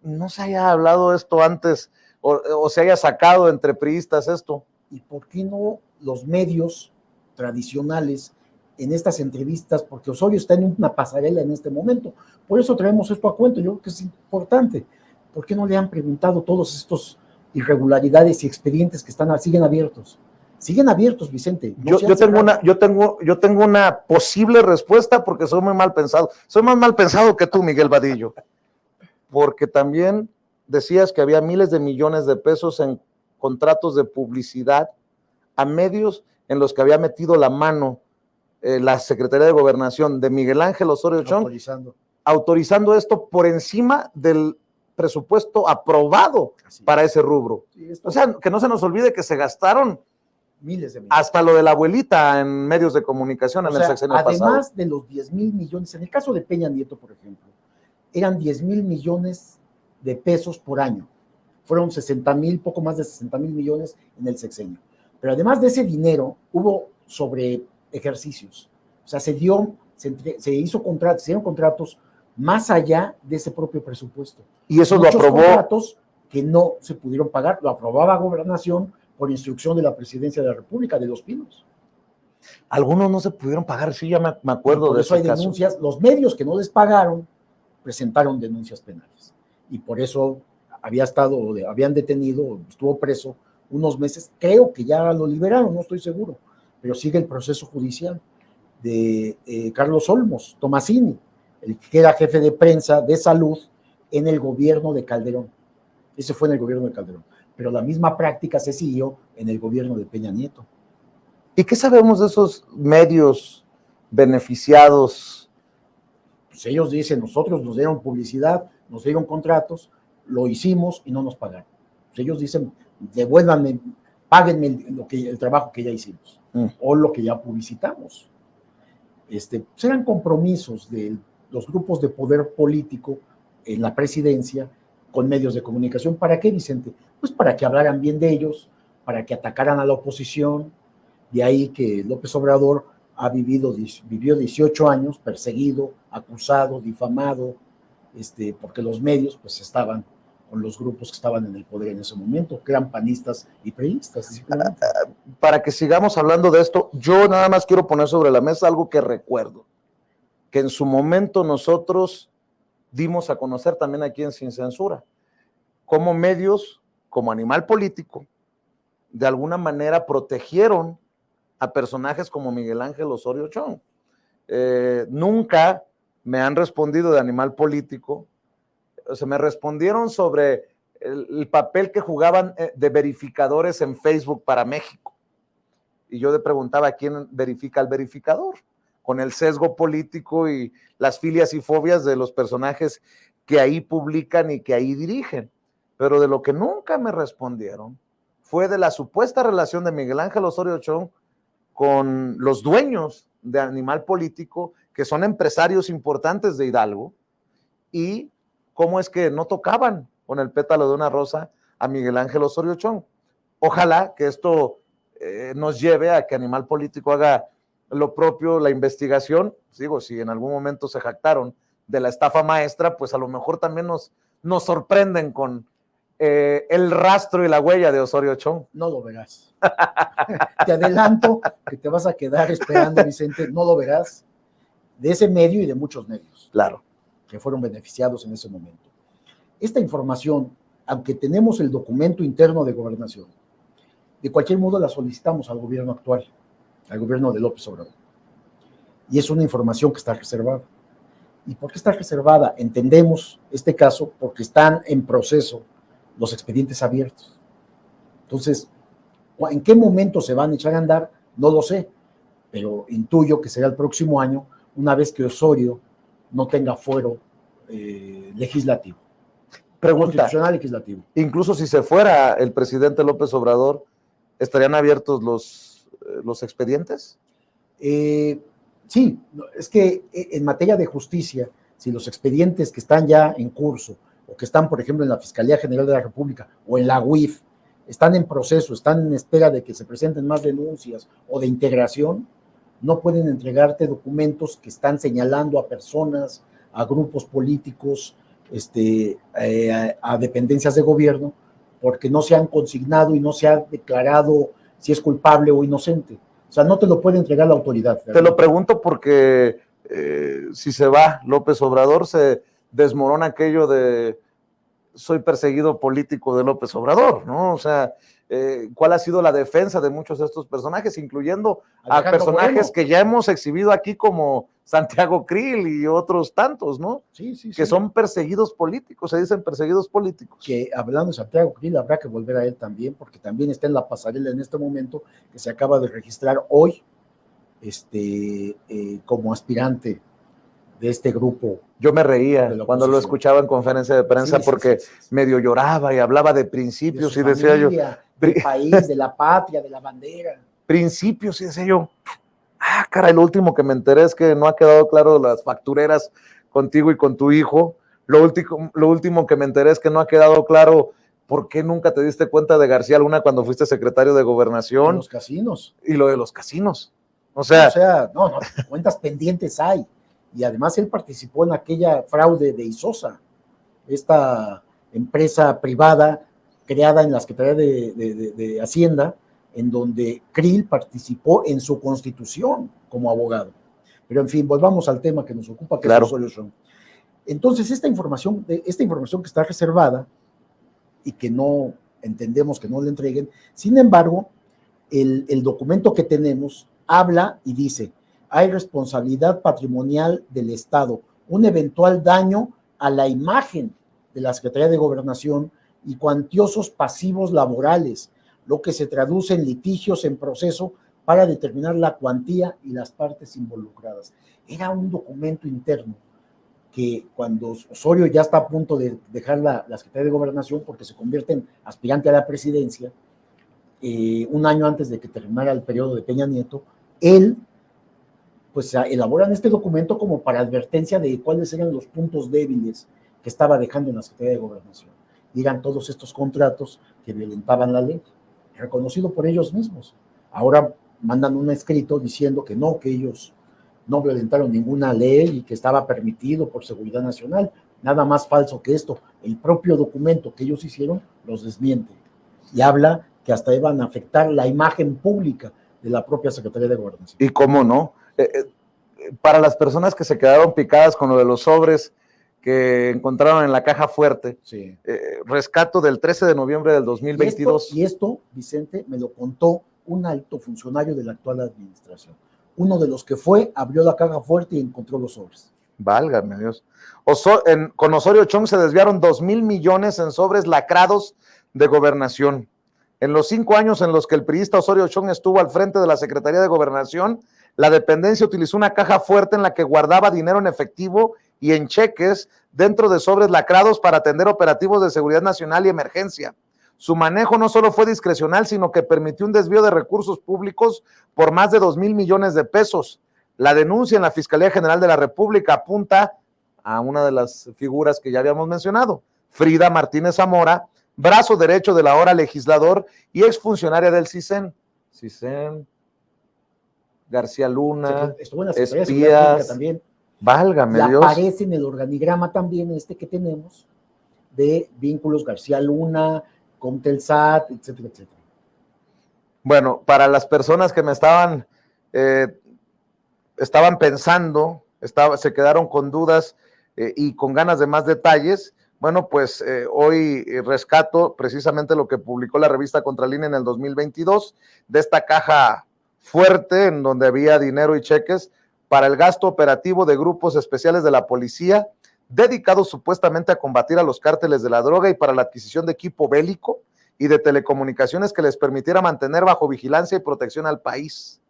no se haya hablado esto antes, o se haya sacado entre priistas esto. ¿Y por qué no los medios tradicionales en estas entrevistas? Porque Osorio está en una pasarela en este momento, por eso traemos esto a cuento. Yo creo que es importante. ¿Por qué no le han preguntado todos estos irregularidades y expedientes que siguen abiertos? Siguen abiertos, Vicente. No yo tengo una posible respuesta, porque soy muy mal pensado. Soy más mal pensado que tú, Miguel Vadillo, porque también decías que había miles de millones de pesos en contratos de publicidad a medios en los que había metido la mano la Secretaría de Gobernación de Miguel Ángel Osorio Chong, autorizando esto por encima del presupuesto aprobado para ese rubro. Sí, o sea, que no se nos olvide que se gastaron miles de millones. Hasta lo de la abuelita en medios de comunicación en el sexenio pasado. Además de los 10,000 millones, en el caso de Peña Nieto, por ejemplo, eran 10,000 millones de pesos por año. Fueron 60,000, poco más de 60,000 millones en el sexenio. Pero además de ese dinero, hubo sobre ejercicios. O sea, se hicieron contratos más allá de ese propio presupuesto. Y eso lo aprobó. Contratos que no se pudieron pagar, lo aprobaba Gobernación por instrucción de la Presidencia de la República, de Los Pinos. Algunos no se pudieron pagar, sí, ya me acuerdo de eso. Por eso hay denuncias. Los medios que no les pagaron presentaron denuncias penales. Y por eso habían detenido, estuvo preso unos meses. Creo que ya lo liberaron, no estoy seguro, pero sigue el proceso judicial de Carlos Olmos Tomasini, el que era jefe de prensa de salud en el gobierno de Calderón. Ese fue en el gobierno de Calderón. Pero la misma práctica se siguió en el gobierno de Peña Nieto. ¿Y qué sabemos de esos medios beneficiados? Pues ellos dicen, nosotros nos dieron publicidad, nos dieron contratos, lo hicimos y no nos pagaron. Pues ellos dicen, devuélvanme, páguenme el trabajo que ya hicimos, o lo que ya publicitamos. Pues eran compromisos de los grupos de poder político en la presidencia con medios de comunicación. ¿Para qué, Vicente? Pues para que hablaran bien de ellos, para que atacaran a la oposición. De ahí que López Obrador vivió 18 años perseguido, acusado, difamado, porque los medios pues estaban con los grupos que estaban en el poder en ese momento, que eran panistas y priistas. Para que sigamos hablando de esto, yo nada más quiero poner sobre la mesa algo que recuerdo, que en su momento nosotros dimos a conocer también aquí en Sin Censura, como medios, como Animal Político, de alguna manera protegieron a personajes como Miguel Ángel Osorio Chong. Nunca me han respondido de Animal Político, o sea, me respondieron sobre el papel que jugaban de verificadores en Facebook para México. Y yo le preguntaba quién verifica al verificador, con el sesgo político y las filias y fobias de los personajes que ahí publican y que ahí dirigen. Pero de lo que nunca me respondieron fue de la supuesta relación de Miguel Ángel Osorio Chong con los dueños de Animal Político, que son empresarios importantes de Hidalgo, y cómo es que no tocaban con el pétalo de una rosa a Miguel Ángel Osorio Chong. Ojalá que esto nos lleve a que Animal Político haga lo propio, la investigación. Digo, si en algún momento se jactaron de la estafa maestra, pues a lo mejor también nos sorprenden con el rastro y la huella de Osorio Chong. No lo verás. Te adelanto que te vas a quedar esperando, Vicente, no lo verás, de ese medio y de muchos medios. Claro. Que fueron beneficiados en ese momento. Esta información, aunque tenemos el documento interno de gobernación, de cualquier modo la solicitamos al gobierno actual, al gobierno de López Obrador. Y es una información que está reservada. ¿Y por qué está reservada? Entendemos este caso porque están en proceso los expedientes abiertos. Entonces, ¿en qué momento se van a echar a andar? No lo sé, pero intuyo que será el próximo año, una vez que Osorio no tenga fuero legislativo. Pregunta, constitucional legislativo. Incluso si se fuera el presidente López Obrador, ¿estarían abiertos los expedientes? Sí, es que en materia de justicia, si los expedientes que están ya en curso, o que están, por ejemplo, en la Fiscalía General de la República, o en la UIF, están en proceso, están en espera de que se presenten más denuncias o de integración, no pueden entregarte documentos que están señalando a personas, a grupos políticos, a dependencias de gobierno, porque no se han consignado y no se ha declarado si es culpable o inocente. O sea, no te lo puede entregar la autoridad. Te lo pregunto porque si se va López Obrador, se desmorona aquello de soy perseguido político de López Obrador, ¿no? O sea, ¿cuál ha sido la defensa de muchos de estos personajes, incluyendo a personajes que ya hemos exhibido aquí como Santiago Krill y otros tantos, ¿no? Sí. Que son perseguidos políticos, se dicen perseguidos políticos. Que hablando de Santiago Krill, habrá que volver a él también, porque también está en la pasarela en este momento, que se acaba de registrar hoy, como aspirante de este grupo. Yo me reía cuando lo escuchaba en conferencia de prensa porque medio lloraba y hablaba de principios y decía yo, del país, de la patria, de la bandera. Principios, y decía yo, caray, lo último que me enteré es que no ha quedado claro las factureras contigo y con tu hijo. Lo último que me enteré es que no ha quedado claro por qué nunca te diste cuenta de García Luna cuando fuiste secretario de Gobernación. Los casinos. Y lo de los casinos. O sea, no, cuentas pendientes hay. Y además él participó en aquella fraude de Isosa, esta empresa privada creada en la Secretaría de Hacienda, en donde Krill participó en su constitución como abogado. Pero en fin, volvamos al tema que nos ocupa, que claro. Es Osorio Chong. Entonces, esta información que está reservada y que no entendemos que no le entreguen, sin embargo, el documento que tenemos habla y dice: hay responsabilidad patrimonial del Estado, un eventual daño a la imagen de la Secretaría de Gobernación y cuantiosos pasivos laborales, lo que se traduce en litigios en proceso para determinar la cuantía y las partes involucradas. Era un documento interno que cuando Osorio ya está a punto de dejar la Secretaría de Gobernación porque se convierte en aspirante a la presidencia, un año antes de que terminara el periodo de Peña Nieto, él pues elaboran este documento como para advertencia de cuáles eran los puntos débiles que estaba dejando en la Secretaría de Gobernación. Y eran todos estos contratos que violentaban la ley, reconocido por ellos mismos. Ahora mandan un escrito diciendo que no, que ellos no violentaron ninguna ley y que estaba permitido por seguridad nacional. Nada más falso que esto. El propio documento que ellos hicieron los desmiente y habla que hasta iban a afectar la imagen pública de la propia Secretaría de Gobernación. ¿Y cómo no? Para las personas que se quedaron picadas con lo de los sobres que encontraron en la caja fuerte, Sí. Rescato del 13 de noviembre del 2022. Y esto, Vicente, me lo contó un alto funcionario de la actual administración. Uno de los que fue, abrió la caja fuerte y encontró los sobres. Válgame Dios. Con Osorio Chong se desviaron 2,000 millones en sobres lacrados de gobernación. En los 5 años en los que el priista Osorio Chong estuvo al frente de la Secretaría de Gobernación, la dependencia utilizó una caja fuerte en la que guardaba dinero en efectivo y en cheques dentro de sobres lacrados para atender operativos de seguridad nacional y emergencia. Su manejo no solo fue discrecional, sino que permitió un desvío de recursos públicos por más de 2,000 millones de pesos. La denuncia en la Fiscalía General de la República apunta a una de las figuras que ya habíamos mencionado, Frida Martínez Zamora, brazo derecho del ahora legislador y exfuncionaria del CISEN. CISEN, García Luna, estuvo en la Secretaría de Seguridad Pública también. Válgame y Dios. Aparece en el organigrama también que tenemos de vínculos García Luna, Comtelsat, etcétera, etcétera. Bueno, para las personas que me estaban pensando, se quedaron con dudas y con ganas de más detalles, bueno, pues hoy rescato precisamente lo que publicó la revista Contralínea en el 2022, de esta caja fuerte en donde había dinero y cheques para el gasto operativo de grupos especiales de la policía, dedicados supuestamente a combatir a los cárteles de la droga y para la adquisición de equipo bélico y de telecomunicaciones que les permitiera mantener bajo vigilancia y protección al país.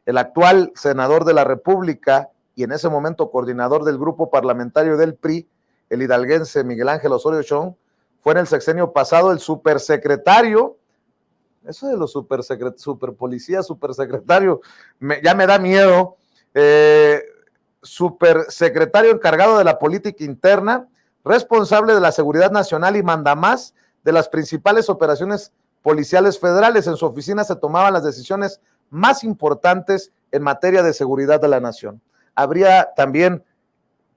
El actual senador de la República y en ese momento coordinador del grupo parlamentario del PRI, el hidalguense Miguel Ángel Osorio Chong, fue en el sexenio pasado el supersecretario. Eso de los superpolicías, supersecretario, ya me da miedo. Supersecretario encargado de la política interna, responsable de la seguridad nacional y mandamás de las principales operaciones policiales federales. En su oficina se tomaban las decisiones más importantes en materia de seguridad de la nación. Habría también,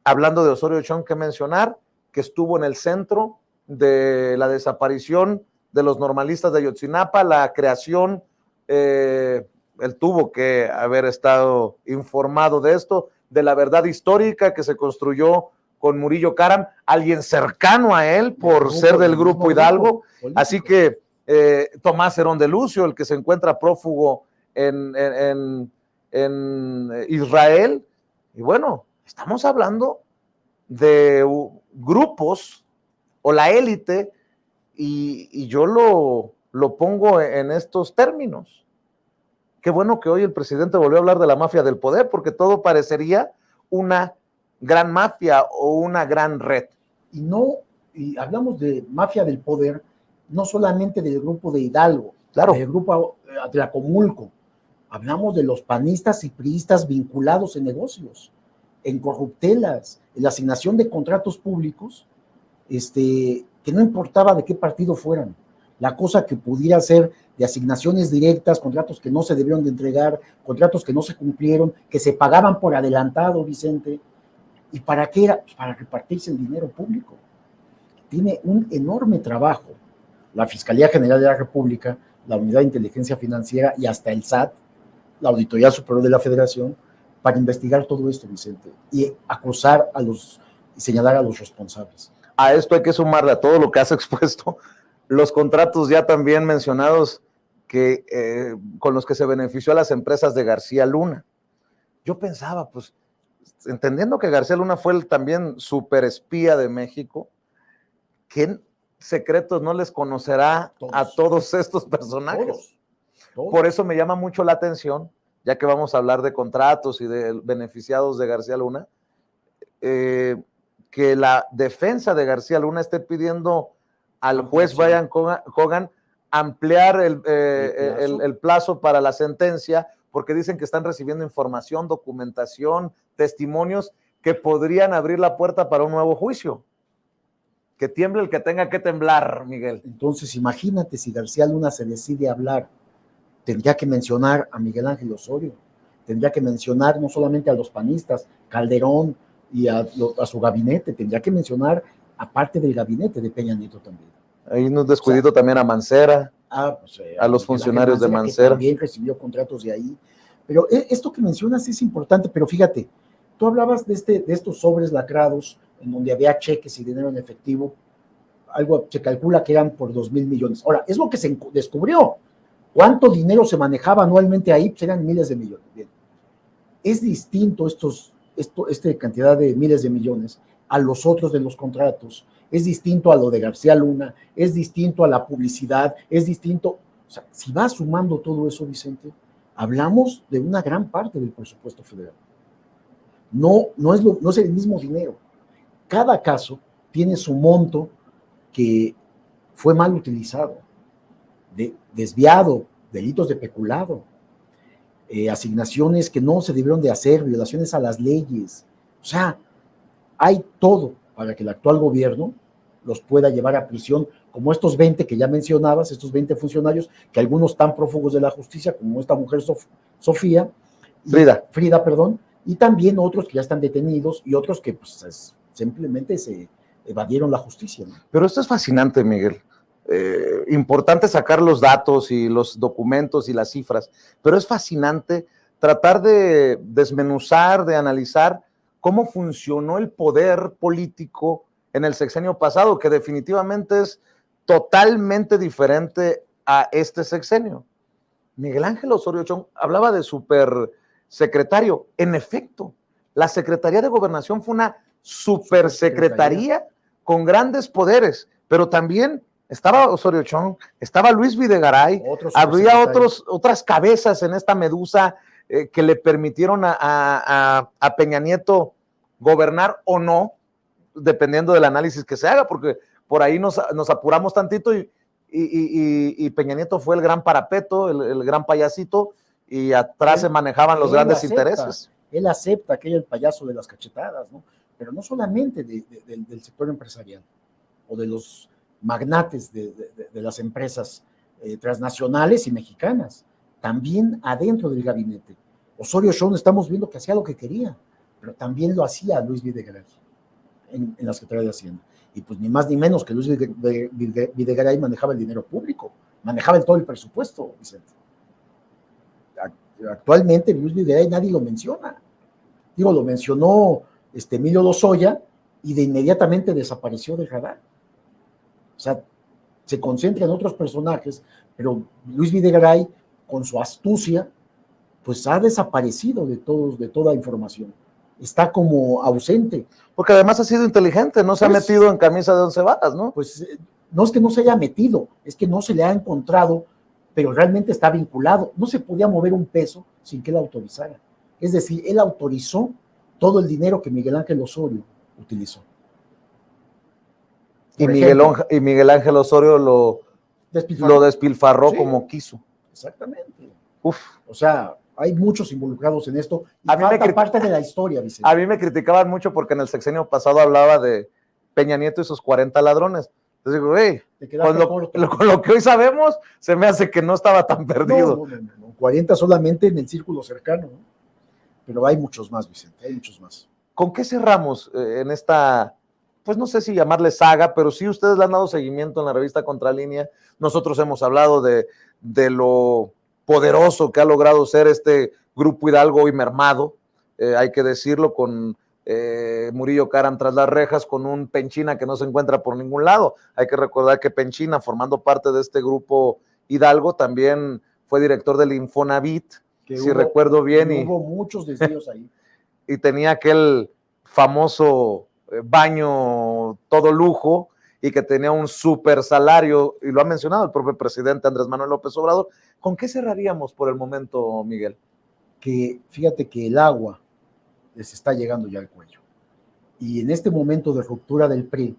hablando de Osorio Chong, que mencionar que estuvo en el centro de la desaparición de los normalistas de Ayotzinapa, la creación, él tuvo que haber estado informado de esto, de la verdad histórica que se construyó con Murillo Karam, alguien cercano a él por ser del grupo Hidalgo. Así que Tomás Herón de Lucio, el que se encuentra prófugo en Israel. Y bueno, estamos hablando de grupos o la élite, y yo lo pongo en estos términos. Qué bueno que hoy el presidente volvió a hablar de la mafia del poder, porque todo parecería una gran mafia o una gran red. Y hablamos de mafia del poder, no solamente del grupo de Hidalgo, claro, del grupo Atlacomulco. Hablamos de los panistas y priistas vinculados en negocios, en corruptelas, en la asignación de contratos públicos, que no importaba de qué partido fueran. La cosa que pudiera ser de asignaciones directas, contratos que no se debieron de entregar, contratos que no se cumplieron, que se pagaban por adelantado, Vicente. ¿Y para qué era? Pues para repartirse el dinero público. Tiene un enorme trabajo la Fiscalía General de la República, la Unidad de Inteligencia Financiera y hasta el SAT, la Auditoría Superior de la Federación, para investigar todo esto, Vicente, y acusar y señalar a los responsables. A esto hay que sumarle a todo lo que has expuesto, los contratos ya también mencionados con los que se benefició a las empresas de García Luna. Yo pensaba, pues, entendiendo que García Luna fue también superespía de México, ¿qué secretos no les conocerá a todos estos personajes? Todos. Por eso me llama mucho la atención, ya que vamos a hablar de contratos y de beneficiados de García Luna, que la defensa de García Luna esté pidiendo al juez Brian Hogan ampliar el plazo para la sentencia, porque dicen que están recibiendo información, documentación, testimonios que podrían abrir la puerta para un nuevo juicio. Que tiemble el que tenga que temblar, Miguel. Entonces, imagínate si García Luna se decide a hablar, tendría que mencionar a Miguel Ángel Osorio, tendría que mencionar no solamente a los panistas, Calderón y a su gabinete, tendría que mencionar aparte del gabinete de Peña Nieto también. Hay un descuidito también a Mancera, pues, a los funcionarios de Mancera. Que también recibió contratos de ahí. Pero esto que mencionas es importante, pero fíjate, tú hablabas de estos sobres lacrados en donde había cheques y dinero en efectivo, algo se calcula que eran por 2,000 millones. Ahora, es lo que se descubrió. ¿Cuánto dinero se manejaba anualmente ahí? Pues eran miles de millones. Bien. Es distinto esta cantidad de miles de millones a los otros de los contratos, es distinto a lo de García Luna, es distinto a la publicidad, es distinto, o sea, si vas sumando todo eso, Vicente, hablamos de una gran parte del presupuesto federal. No es el mismo dinero. Cada caso tiene su monto que fue mal utilizado, desviado, delitos de peculado, asignaciones que no se debieron de hacer, violaciones a las leyes. O sea, hay todo para que el actual gobierno los pueda llevar a prisión, como estos 20 que ya mencionabas, estos 20 funcionarios, que algunos están prófugos de la justicia, como esta mujer Frida, perdón, y también otros que ya están detenidos y otros que pues, simplemente se evadieron la justicia, ¿no? Pero esto es fascinante, Miguel. Importante sacar los datos y los documentos y las cifras, pero es fascinante tratar de desmenuzar, de analizar cómo funcionó el poder político en el sexenio pasado, que definitivamente es totalmente diferente a este sexenio. Miguel Ángel Osorio Chong hablaba de supersecretario. En efecto, la Secretaría de Gobernación fue una supersecretaría con grandes poderes, pero también estaba Osorio Chong, estaba Luis Videgaray, había otras cabezas en esta medusa que le permitieron a Peña Nieto gobernar o no, dependiendo del análisis que se haga, porque por ahí nos apuramos tantito y Peña Nieto fue el gran parapeto, el gran payasito, y atrás se manejaban los grandes intereses. Él acepta que es el payaso de las cachetadas, ¿no? Pero no solamente del sector empresarial o de los magnates de las empresas transnacionales y mexicanas, también adentro del gabinete. Osorio Chong estamos viendo que hacía lo que quería, pero también lo hacía Luis Videgaray en la Secretaría de Hacienda. Y pues ni más ni menos que Luis Videgaray manejaba el dinero público, manejaba todo el presupuesto, Vicente. Actualmente Luis Videgaray nadie lo menciona. Digo, lo mencionó Emilio Lozoya y de inmediatamente desapareció del radar. O sea, se concentra en otros personajes, pero Luis Videgaray, con su astucia, pues ha desaparecido de toda información. Está como ausente. Porque además ha sido inteligente, no se ha metido en camisa de 11 varas, ¿no? Pues no es que no se haya metido, es que no se le ha encontrado, pero realmente está vinculado. No se podía mover un peso sin que él autorizara. Es decir, él autorizó todo el dinero que Miguel Ángel Osorio utilizó. Y Miguel Ángel Osorio lo despilfarró como quiso. Exactamente. Uf. O sea, hay muchos involucrados en esto. Y falta parte de la historia, Vicente. A mí me criticaban mucho porque en el sexenio pasado hablaba de Peña Nieto y sus 40 ladrones. Entonces digo, con lo que hoy sabemos, se me hace que no estaba tan perdido. No. 40 solamente en el círculo cercano, ¿no? Pero hay muchos más, Vicente, hay muchos más. ¿Con qué cerramos en esta, pues no sé si llamarle saga, pero sí ustedes le han dado seguimiento en la revista Contralínea? Nosotros hemos hablado de lo poderoso que ha logrado ser este Grupo Hidalgo hoy mermado, hay que decirlo, con Murillo Karam tras las rejas, con un Penchina que no se encuentra por ningún lado. Hay que recordar que Penchina, formando parte de este Grupo Hidalgo, también fue director del Infonavit, si recuerdo bien. Hubo muchos desvíos ahí. Y tenía aquel famoso baño todo lujo y que tenía un super salario, y lo ha mencionado el propio presidente Andrés Manuel López Obrador. ¿Con qué cerraríamos por el momento, Miguel? Que fíjate que el agua les está llegando ya al cuello. Y en este momento de ruptura del PRI,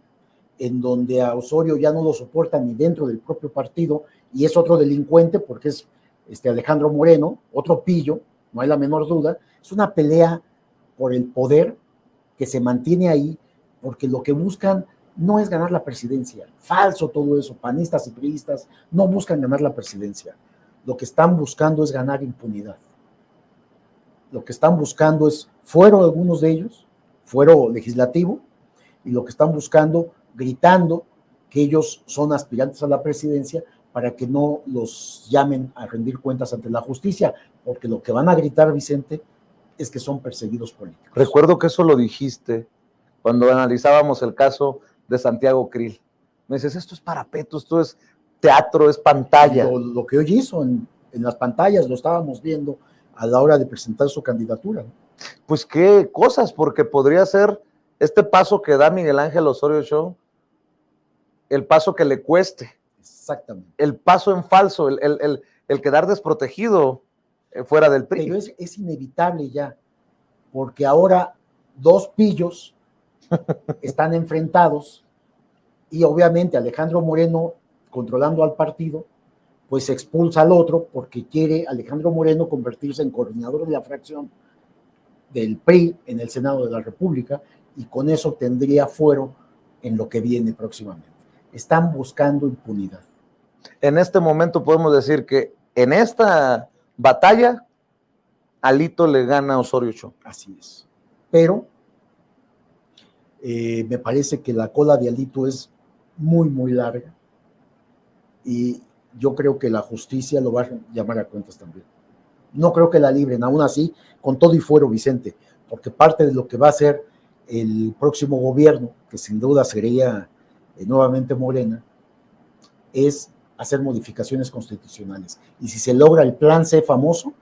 en donde a Osorio ya no lo soporta ni dentro del propio partido, y es otro delincuente porque es Alejandro Moreno, otro pillo, no hay la menor duda, es una pelea por el poder que se mantiene ahí, porque lo que buscan no es ganar la presidencia. Falso todo eso. Panistas y priistas no buscan ganar la presidencia. Lo que están buscando es ganar impunidad. Lo que están buscando es fuero algunos de ellos, fuero legislativo, y lo que están buscando, gritando que ellos son aspirantes a la presidencia para que no los llamen a rendir cuentas ante la justicia, porque lo que van a gritar, Vicente, es que son perseguidos políticos. Recuerdo que eso lo dijiste cuando analizábamos el caso de Santiago Krill. Me dices, esto es parapeto, esto es teatro, es pantalla. Lo que hoy hizo en las pantallas, lo estábamos viendo a la hora de presentar su candidatura. Pues qué cosas, porque podría ser este paso que da Miguel Ángel Osorio Chong, el paso que le cueste. Exactamente. El paso en falso, el quedar desprotegido fuera del PRI. Pero es inevitable ya, porque ahora dos pillos están enfrentados y obviamente Alejandro Moreno, controlando al partido, pues expulsa al otro porque quiere Alejandro Moreno convertirse en coordinador de la fracción del PRI en el Senado de la República, y con eso tendría fuero en lo que viene próximamente. Están buscando impunidad. En este momento podemos decir que en esta batalla Alito le gana a Osorio Chong. Así es. Pero me parece que la cola de Alito es muy, muy larga, y yo creo que la justicia lo va a llamar a cuentas también. No creo que la libren, aún así, con todo y fuero, Vicente, porque parte de lo que va a hacer el próximo gobierno, que sin duda sería nuevamente Morena, es hacer modificaciones constitucionales. Y si se logra el plan C famoso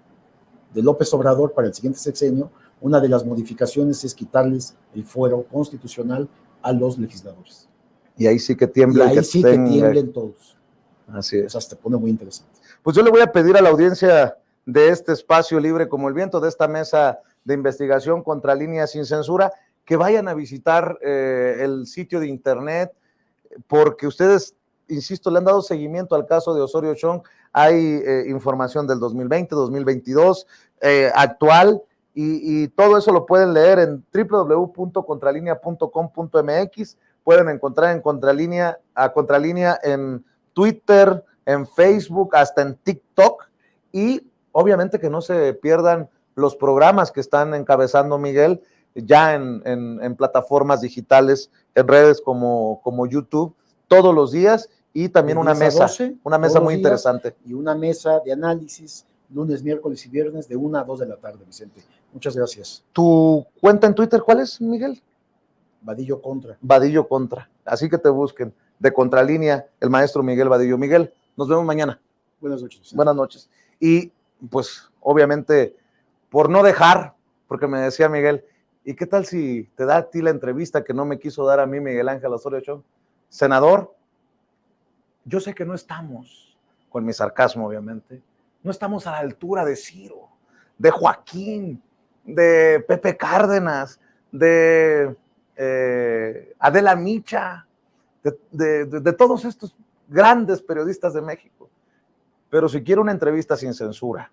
de López Obrador para el siguiente sexenio, una de las modificaciones es quitarles el fuero constitucional a los legisladores. Y ahí sí que tiemblen. Y ahí sí que tiemblen todos. Así es. O sea, se pone muy interesante. Pues yo le voy a pedir a la audiencia de este espacio libre como el viento, de esta mesa de investigación contra Línea Sin Censura, que vayan a visitar el sitio de internet, porque ustedes, insisto, le han dado seguimiento al caso de Osorio Chong. Hay información del 2020, 2022, actual, y todo eso lo pueden leer en www.contralinea.com.mx. Pueden encontrar en Contralínea en Twitter, en Facebook, hasta en TikTok, y obviamente que no se pierdan los programas que están encabezando Miguel ya en plataformas digitales, en redes como YouTube, todos los días, y también una mesa muy interesante. Y una mesa de análisis lunes, miércoles y viernes de 1 a 2 de la tarde, Vicente. Muchas gracias. ¿Tu cuenta en Twitter cuál es, Miguel? Vadillo Contra. Vadillo Contra. Así que te busquen. De Contralínea, el maestro Miguel Vadillo. Miguel, nos vemos mañana. Buenas noches, Vicente. Buenas noches. Y pues obviamente por no dejar, porque me decía Miguel, ¿y qué tal si te da a ti la entrevista que no me quiso dar a mí Miguel Ángel Osorio Chong? Senador, yo sé que no estamos, con mi sarcasmo obviamente, no estamos a la altura de Ciro, de Joaquín, de Pepe Cárdenas, de Adela Micha, de todos estos grandes periodistas de México. Pero si quiero una entrevista sin censura,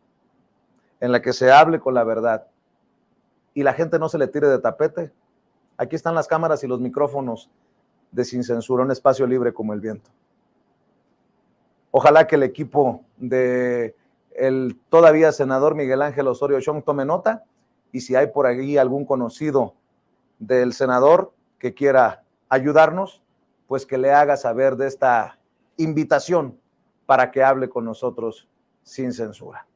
en la que se hable con la verdad y la gente no se le tire de tapete, aquí están las cámaras y los micrófonos de Sin Censura, un espacio libre como el viento. Ojalá que el equipo de el todavía senador Miguel Ángel Osorio Chong tome nota, y si hay por ahí algún conocido del senador que quiera ayudarnos, pues que le haga saber de esta invitación para que hable con nosotros sin censura.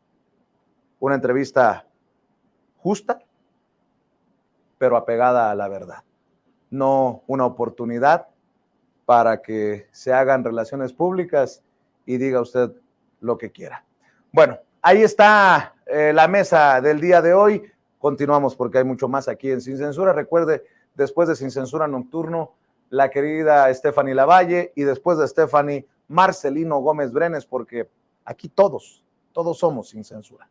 Una entrevista justa, pero apegada a la verdad. No una oportunidad para que se hagan relaciones públicas y diga usted lo que quiera. Bueno, ahí está la mesa del día de hoy. Continuamos porque hay mucho más aquí en Sin Censura. Recuerde, después de Sin Censura Nocturno, la querida Stephanie Lavalle, y después de Stephanie, Marcelino Gómez Brenes, porque aquí todos somos sin censura.